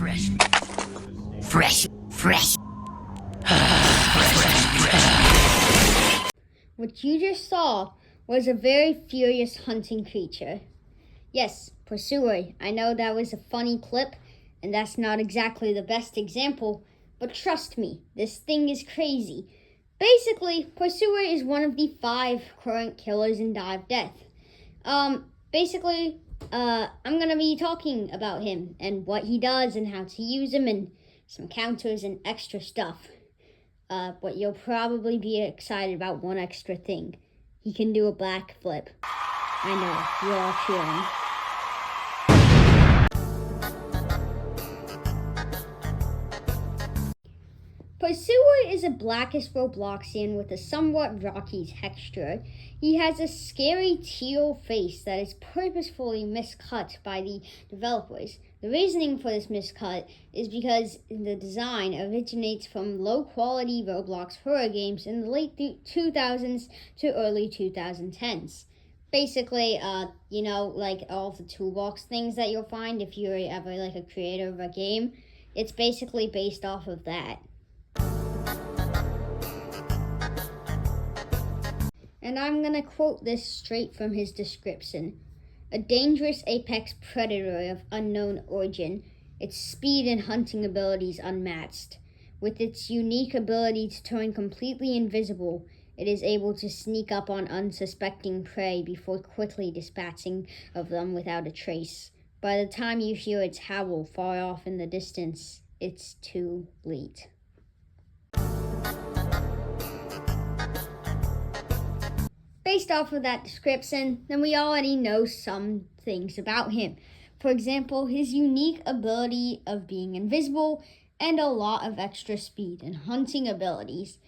Fresh. What you just saw was a very furious hunting creature. Yes, pursuer. I know that was a funny clip, and that's not exactly the best example, but trust me, this thing is crazy. Basically, pursuer is one of the 5 current killers in Die of Death. I'm gonna be talking about him and what he does and how to use him and some counters and extra stuff. But you'll probably be excited about one extra thing. He can do a backflip. I know, you're all cheering. Pursuer is a blackish Robloxian with a somewhat rocky texture. He has a scary teal face that is purposefully miscut by the developers. The reasoning for this miscut is because the design originates from low-quality Roblox horror games in the late 2000s to early 2010s. Basically, like all of the toolbox things that you'll find if you're ever like a creator of a game, it's basically based off of that. And I'm gonna quote this straight from his description. A dangerous apex predator of unknown origin, its speed and hunting abilities unmatched. With its unique ability to turn completely invisible, it is able to sneak up on unsuspecting prey before quickly dispatching of them without a trace. By the time you hear its howl far off in the distance, it's too late. Based off of that description, then we already know some things about him. For example, his unique ability of being invisible and a lot of extra speed and hunting abilities.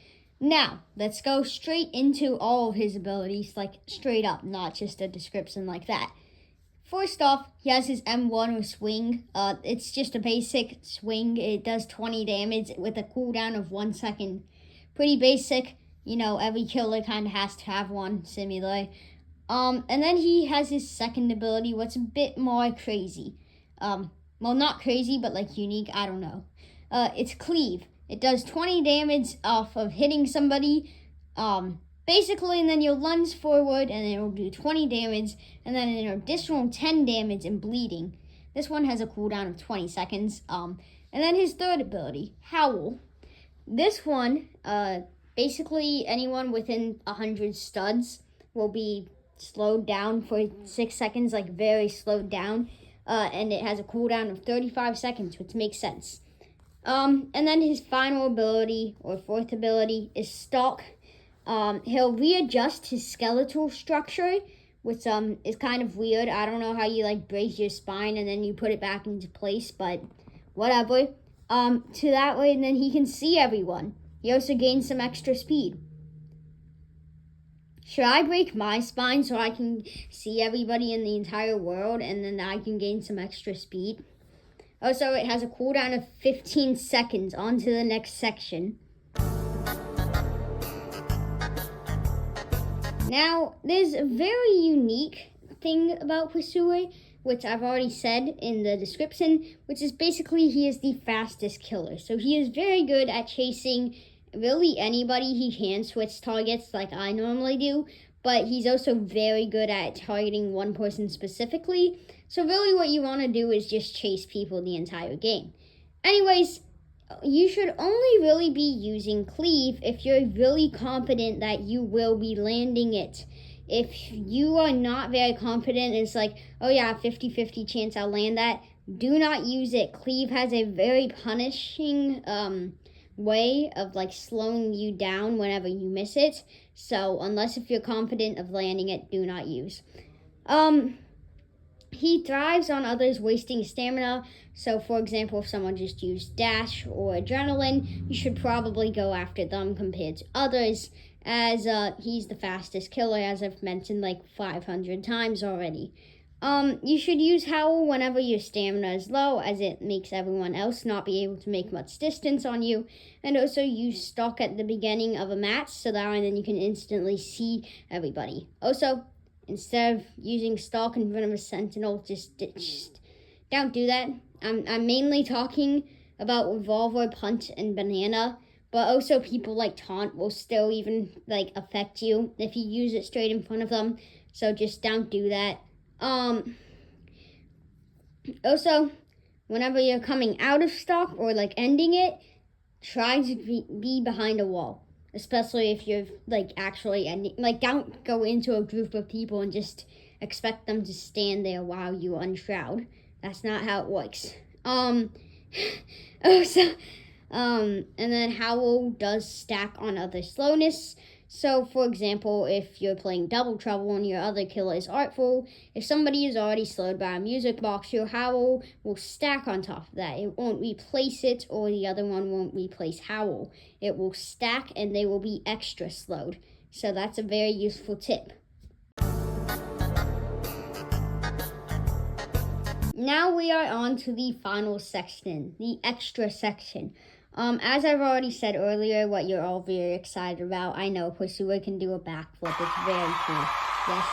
Now, let's go straight into all of his abilities, like straight up, not just a description like that. First off, he has his M1 or swing. It's just a basic swing. It does 20 damage with a cooldown of 1 second. Pretty basic. You know, every killer kind of has to have one, similarly. And then he has his second ability, what's a bit more crazy. Well, not crazy, but like unique, I don't know. It's Cleave. It does 20 damage off of hitting somebody, basically, and then you'll lunge forward, and it'll do 20 damage, and then an additional 10 damage and bleeding. This one has a cooldown of 20 seconds. And then his third ability, Howl. This one, basically, anyone within 100 studs will be slowed down for 6 seconds, like very slowed down. And it has a cooldown of 35 seconds, which makes sense. And then his final ability, or fourth ability, is Stalk. He'll readjust his skeletal structure, which is kind of weird. I don't know how you like brace your spine and then you put it back into place, but whatever. To that way, and then he can see everyone. He also gains some extra speed. Should I break my spine so I can see everybody in the entire world and then I can gain some extra speed? Also, it has a cooldown of 15 seconds. On to the next section. Now, there's a very unique thing about Pursuer, which I've already said in the description, which is basically he is the fastest killer. So he is very good at chasing really anybody he can, switch targets like I normally do, but he's also very good at targeting one person specifically. So really what you want to do is just chase people the entire game. Anyways, you should only really be using Cleave if you're really confident that you will be landing it. If you are not very confident, it's like, oh yeah, 50-50 chance I'll land that, do not use it. Cleave has a very punishing way of like slowing you down whenever you miss it. So unless if you're confident of landing it, do not use. He thrives on others wasting stamina. So for example, if someone just used dash or adrenaline, you should probably go after them compared to others, as he's the fastest killer, as I've mentioned like 500 times already. You should use Howl whenever your stamina is low, as it makes everyone else not be able to make much distance on you. And also use Stalk at the beginning of a match, so that way then you can instantly see everybody. Also, instead of using Stalk in front of a sentinel, just don't do that. I'm mainly talking about Revolver, Punch, and Banana, but also people like Taunt will still even like affect you if you use it straight in front of them. So just don't do that. Also, whenever you're coming out of stock or like ending it, try to be behind a wall, especially if you're like actually ending. Like, don't go into a group of people and just expect them to stand there while you unshroud. That's not how it works. And then Howl does stack on other slowness. So, for example, if you're playing Double Trouble and your other killer is Artful, if somebody is already slowed by a music box, your Howl will stack on top of that. It won't replace it, or the other one won't replace Howl. It will stack and they will be extra slowed. So that's a very useful tip. Now we are on to the final section, the extra section. As I've already said earlier, what you're all very excited about, I know Pursuer can do a backflip. It's very cool. Yes.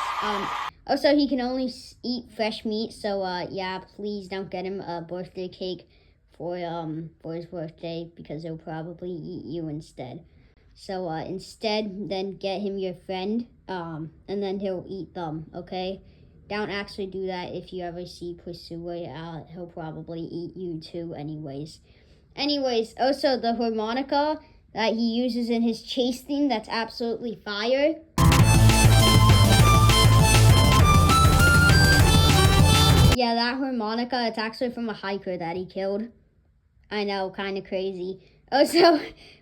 Also, he can only eat fresh meat, so yeah, please don't get him a birthday cake for his birthday, because he'll probably eat you instead. So instead, then get him your friend, and then he'll eat them. Okay. Don't actually do that. If you ever see Pursuer, he'll probably eat you too anyways. Also the harmonica that he uses in his chase theme, that's absolutely fire. Yeah, that harmonica, it's actually from a hiker that he killed. I know, kind of crazy. Also,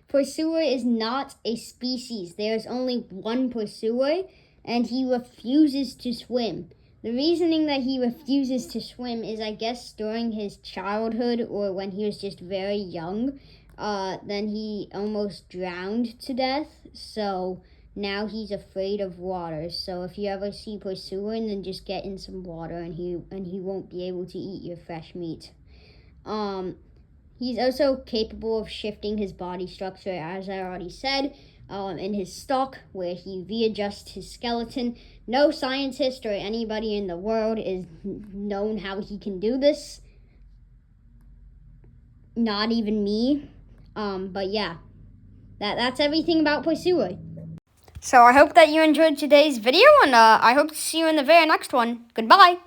Pursuer is not a species. There's only one Pursuer, and he refuses to swim. The reasoning that he refuses to swim is, I guess, during his childhood or when he was just very young, then he almost drowned to death. So now he's afraid of water. So if you ever see Pursuer, then just get in some water, and he won't be able to eat your fresh meat. He's also capable of shifting his body structure, as I already said. In his stock, where he readjusts his skeleton. No scientist or anybody in the world is known how he can do this. Not even me. But yeah, that's everything about Pursuer. So I hope that you enjoyed today's video, and I hope to see you in the very next one. Goodbye.